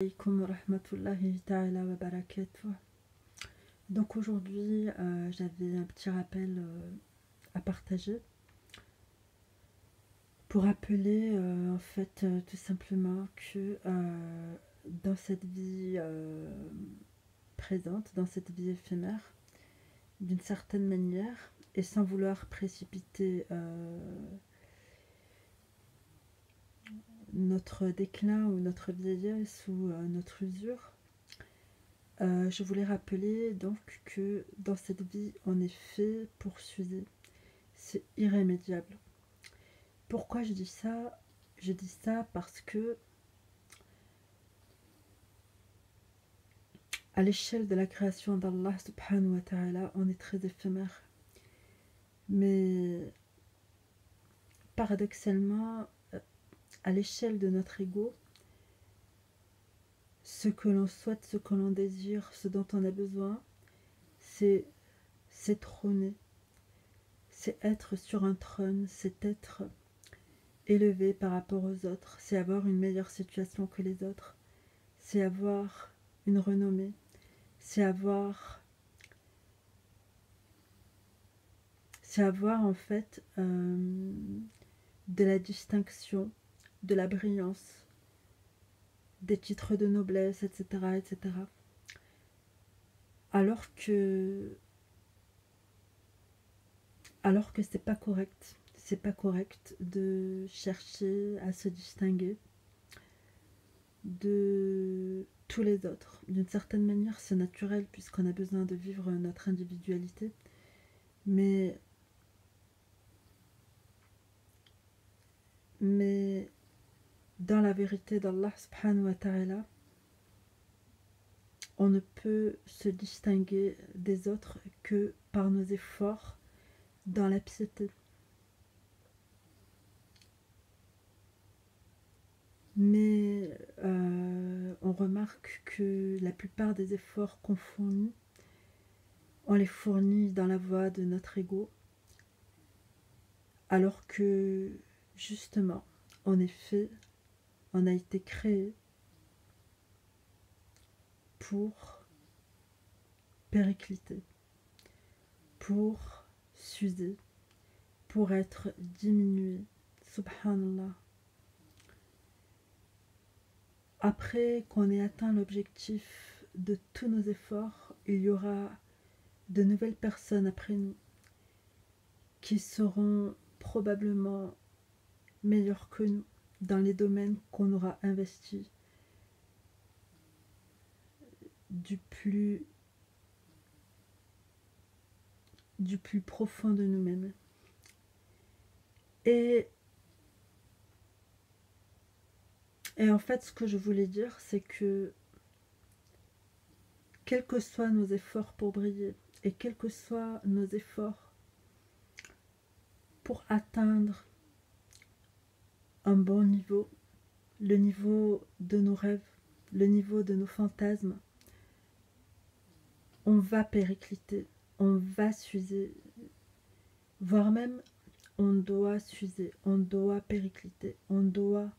Alaikum wa rahmatullahi ta'ala wa barakatuh. Donc aujourd'hui, j'avais un petit rappel à partager pour rappeler tout simplement que dans cette vie présente, dans cette vie éphémère, d'une certaine manière, et sans vouloir précipiter notre déclin ou notre vieillesse ou notre usure, je voulais rappeler donc que dans cette vie, on est fait pour s'user. C'est irrémédiable. Pourquoi je dis ça? Je dis ça parce que à l'échelle de la création d'Allah subhanahu wa ta'ala, on est très éphémère. Mais paradoxalement, à l'échelle de notre ego, ce que l'on souhaite, ce que l'on désire, ce dont on a besoin, c'est trôner, c'est être sur un trône, c'est être élevé par rapport aux autres, c'est avoir une meilleure situation que les autres, c'est avoir une renommée, c'est avoir en fait de la distinction, de la brillance, des titres de noblesse, etc., etc. Alors que c'est pas correct. C'est pas correct de chercher à se distinguer de tous les autres. D'une certaine manière, c'est naturel puisqu'on a besoin de vivre notre individualité. Mais dans la vérité d'Allah subhanahu wa ta'ala, on ne peut se distinguer des autres que par nos efforts dans la piété. Mais on remarque que la plupart des efforts qu'on fournit, on les fournit dans la voie de notre ego, alors que justement, en effet, on a été créé pour péricliter, pour s'user, pour être diminué. Subhanallah. Après qu'on ait atteint l'objectif de tous nos efforts, il y aura de nouvelles personnes après nous qui seront probablement meilleures que nous dans les domaines qu'on aura investis du plus profond de nous-mêmes. Et en fait, ce que je voulais dire, c'est que quels que soient nos efforts pour briller et quels que soient nos efforts pour atteindre un bon niveau, le niveau de nos rêves, le niveau de nos fantasmes, on va péricliter, on va s'user, voire même on doit s'user, on doit péricliter, on doit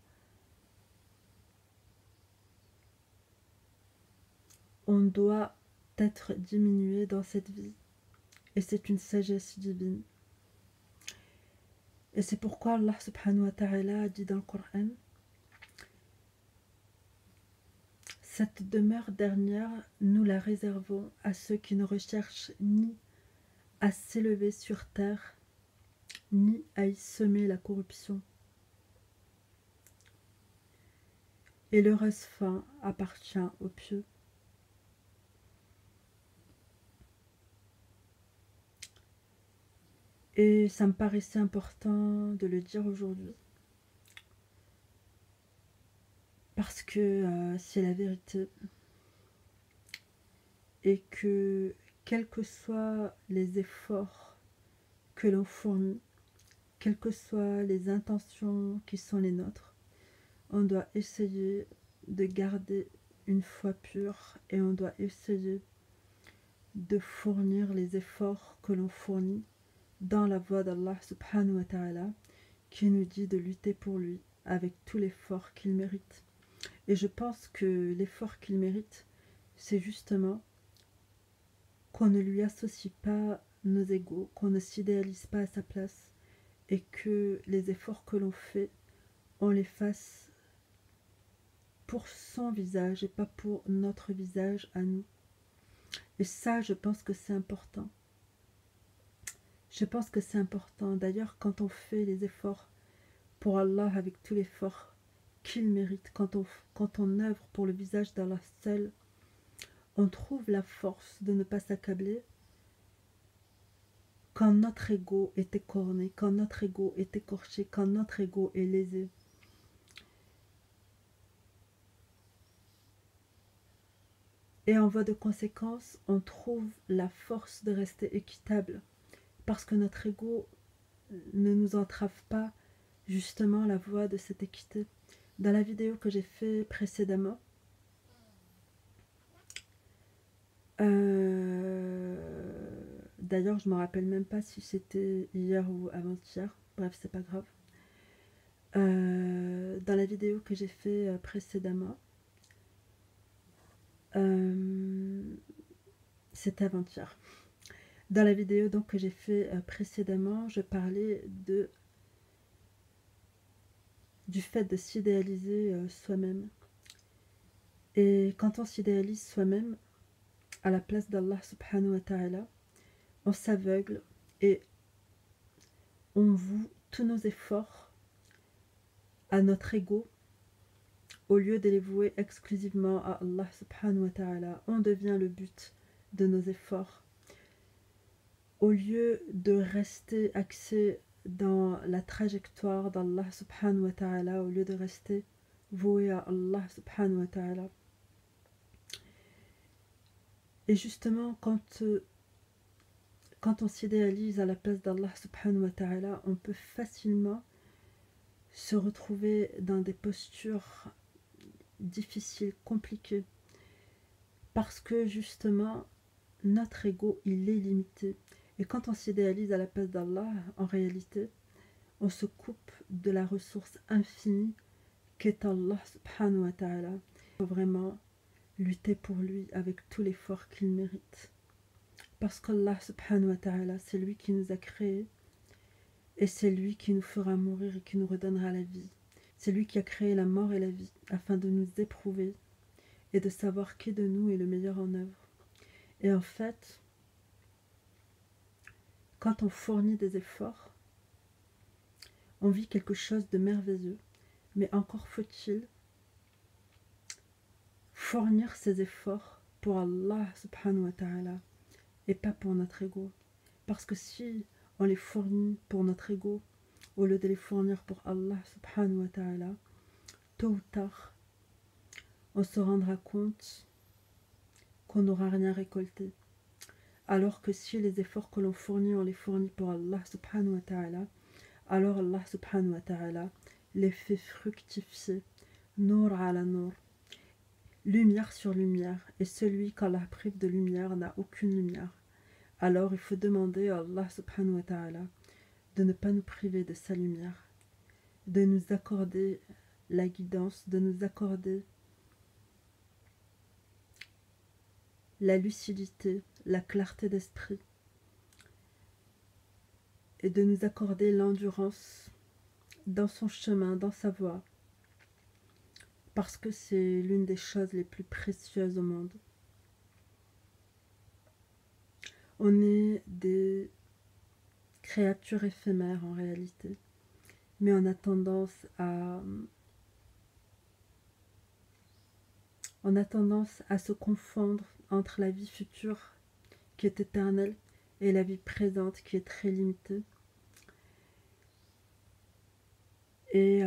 être diminué dans cette vie. Et c'est une sagesse divine. Et c'est pourquoi Allah subhanahu wa ta'ala a dit dans le Coran: cette demeure dernière, nous la réservons à ceux qui ne recherchent ni à s'élever sur terre, ni à y semer la corruption. Et l'heureuse fin appartient aux pieux. Et ça me paraissait important de le dire aujourd'hui. Parce que c'est la vérité. Et que quels que soient les efforts que l'on fournit, quelles que soient les intentions qui sont les nôtres, on doit essayer de garder une foi pure et on doit essayer de fournir les efforts que l'on fournit dans la voie d'Allah subhanahu wa ta'ala, qui nous dit de lutter pour lui avec tout l'effort qu'il mérite. Et je pense que l'effort qu'il mérite, c'est justement qu'on ne lui associe pas nos égos, qu'on ne s'idéalise pas à sa place et que les efforts que l'on fait, on les fasse pour son visage et pas pour notre visage à nous. Et ça, je pense que c'est important. Je pense que c'est important. D'ailleurs, quand on fait les efforts pour Allah avec tout l'effort qu'il mérite, quand on œuvre pour le visage d'Allah seul, on trouve la force de ne pas s'accabler quand notre ego est écorné, quand notre ego est écorché, quand notre ego est lésé. Et en voie de conséquence, on trouve la force de rester équitable parce que notre ego ne nous entrave pas justement la voie de cette équité. Dans la vidéo que j'ai fait précédemment, d'ailleurs je me rappelle même pas si c'était hier ou avant-hier, bref c'est pas grave. Dans la vidéo que j'ai fait précédemment, c'était avant-hier. Dans la vidéo donc que j'ai fait précédemment, je parlais du fait de s'idéaliser soi-même. Et quand on s'idéalise soi-même à la place d'Allah subhanahu wa ta'ala, on s'aveugle et on voue tous nos efforts à notre ego au lieu de les vouer exclusivement à Allah subhanahu wa ta'ala. On devient le but de nos efforts. Au lieu de rester axé dans la trajectoire d'Allah subhanahu wa ta'ala, au lieu de rester voué à Allah subhanahu wa ta'ala. Et justement, quand on s'idéalise à la place d'Allah subhanahu wa ta'ala, on peut facilement se retrouver dans des postures difficiles, compliquées, parce que justement, notre ego, il est limité. Et quand on s'idéalise à la place d'Allah, en réalité, on se coupe de la ressource infinie qu'est Allah subhanahu wa ta'ala. Il faut vraiment lutter pour lui avec tout l'effort qu'il mérite. Parce qu'Allah subhanahu wa ta'ala, c'est lui qui nous a créés et c'est lui qui nous fera mourir et qui nous redonnera la vie. C'est lui qui a créé la mort et la vie afin de nous éprouver et de savoir qui de nous est le meilleur en œuvre. Et en fait, quand on fournit des efforts, on vit quelque chose de merveilleux, mais encore faut-il fournir ces efforts pour Allah subhanahu wa ta'ala et pas pour notre ego. Parce que si on les fournit pour notre ego, au lieu de les fournir pour Allah subhanahu wa ta'ala, tôt ou tard, on se rendra compte qu'on n'aura rien récolté. Alors que si les efforts que l'on fournit, on les fournit pour Allah subhanahu wa ta'ala, alors Allah subhanahu wa ta'ala les fait fructifier, nour ala nour, lumière sur lumière, et celui qu'Allah prive de lumière n'a aucune lumière. Alors il faut demander à Allah subhanahu wa ta'ala de ne pas nous priver de sa lumière, de nous accorder la guidance, de nous accorder la lucidité, la clarté d'esprit, et de nous accorder l'endurance dans son chemin, dans sa voie, parce que c'est l'une des choses les plus précieuses au monde. On est des créatures éphémères en réalité, mais on a tendance à se confondre entre la vie future qui est éternelle et la vie présente qui est très limitée. Et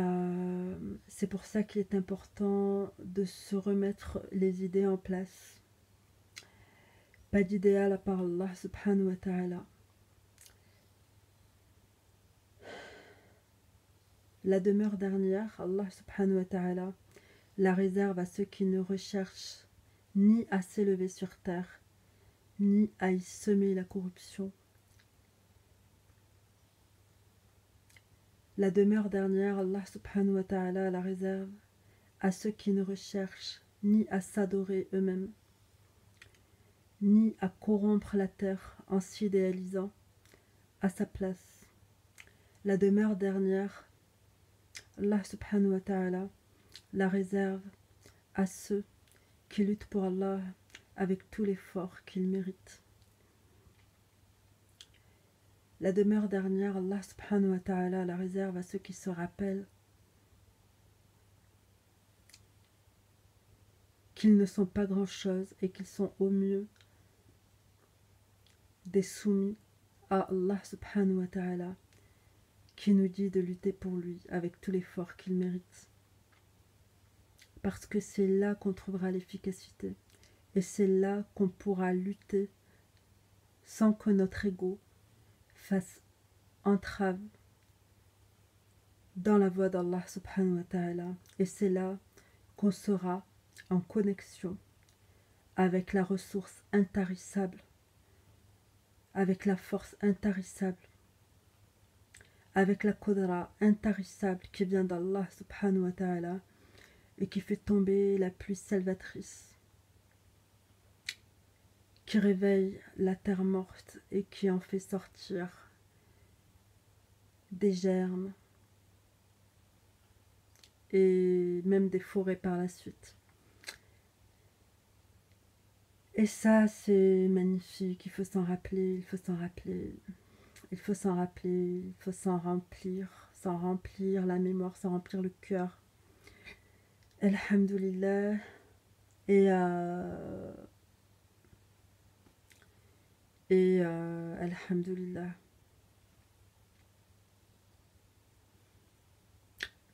c'est pour ça qu'il est important de se remettre les idées en place. Pas d'idéal à part Allah subhanahu wa ta'ala. La demeure dernière, Allah subhanahu wa ta'ala la réserve à ceux qui ne recherchent ni à s'élever sur terre, ni à y semer la corruption. La demeure dernière, Allah subhanahu wa ta'ala la réserve à ceux qui ne recherchent ni à s'adorer eux-mêmes, ni à corrompre la terre en s'idéalisant à sa place. La demeure dernière, Allah subhanahu wa ta'ala la réserve à ceux qui luttent pour Allah avec tout l'effort qu'ils méritent. La demeure dernière, Allah subhanahu wa ta'ala la réserve à ceux qui se rappellent qu'ils ne sont pas grand-chose et qu'ils sont au mieux des soumis à Allah subhanahu wa ta'ala, qui nous dit de lutter pour lui avec tout l'effort qu'il mérite. Parce que c'est là qu'on trouvera l'efficacité et c'est là qu'on pourra lutter sans que notre ego fasse entrave dans la voie d'Allah subhanahu wa ta'ala, et c'est là qu'on sera en connexion avec la ressource intarissable, avec la force intarissable, avec la qudra intarissable qui vient d'Allah subhanahu wa ta'ala et qui fait tomber la pluie salvatrice, qui réveille la terre morte et qui en fait sortir des germes et même des forêts par la suite. Et ça, c'est magnifique, il faut s'en rappeler, il faut s'en rappeler, il faut s'en rappeler, il faut s'en remplir la mémoire, s'en remplir le cœur. Alhamdulillah. Et Alhamdulillah.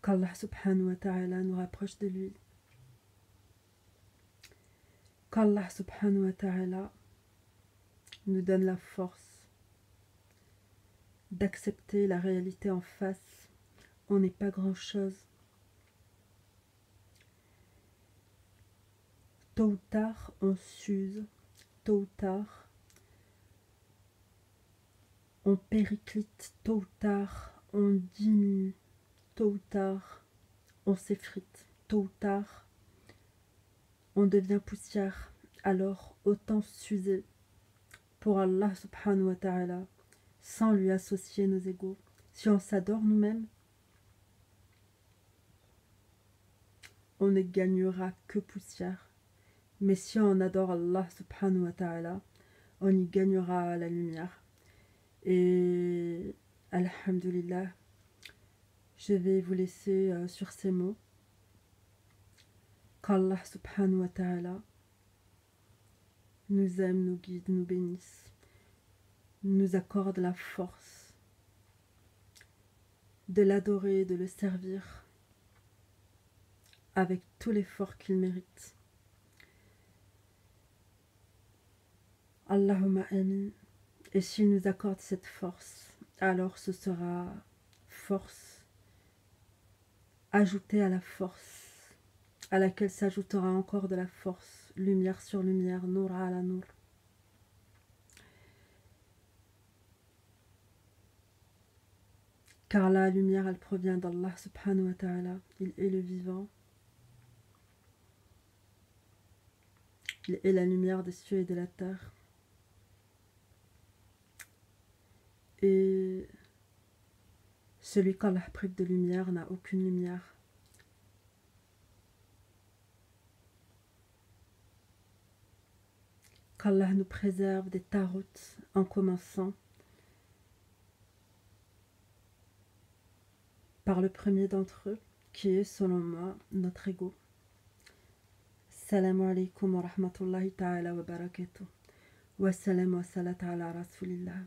Qu'Allah subhanahu wa ta'ala nous rapproche de lui. Qu'Allah subhanahu wa ta'ala nous donne la force d'accepter la réalité en face. On n'est pas grand-chose. Tôt ou tard, on s'use. Tôt ou tard, on périclite. Tôt ou tard, on diminue. Tôt ou tard, on s'effrite. Tôt ou tard, on devient poussière. Alors, autant s'user pour Allah subhanahu wa ta'ala, sans lui associer nos égos. Si on s'adore nous-mêmes, on ne gagnera que poussière. Mais si on adore Allah subhanahu wa ta'ala, on y gagnera la lumière. Et alhamdulillah, je vais vous laisser sur ces mots. Qu'Allah subhanahu wa ta'ala nous aime, nous guide, nous bénisse, nous accorde la force de l'adorer, de le servir avec tout l'effort qu'il mérite. Allahumma amin. Et s'il nous accorde cette force, alors ce sera force ajoutée à la force, à laquelle s'ajoutera encore de la force, lumière sur lumière, nour ala nour. Car la lumière, elle provient d'Allah subhanahu wa ta'ala. Il est le vivant. Il est la lumière des cieux et de la terre. Et celui qu'Allah prive de lumière n'a aucune lumière. Qu'Allah nous préserve des tarots en commençant par le premier d'entre eux, qui est, selon moi, notre ego. Assalamu alaikum wa rahmatullahi ta'ala wa barakatuh. Wa salam wa salat ala rasulillah.